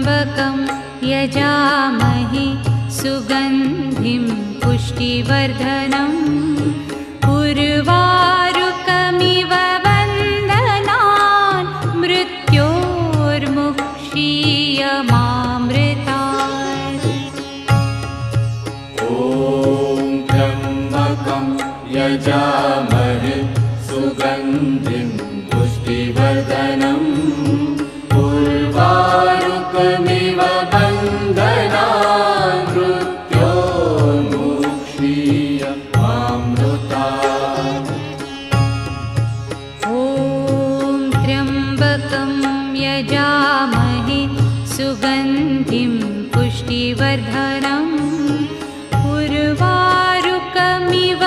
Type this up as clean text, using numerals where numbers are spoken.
त्र्यम्बकं यजामहे सुगन्धिं पुष्टिवर्धनम् उर्वारुकमिव वन्दनान् मृत्योर्मुक्षीयमामृतात्। ॐ त्र्यम्बकं यजामहे सुगन्धिं पुष्टिवर्धनम् उर्वारुकमिव वन्दनान् मृत्योर्मुक्षीयमामृतात्। ॐ त्र्यम्बकं यजामहे सुगन्धिं पुष्टिवर्धनम् उर्वारुकमिव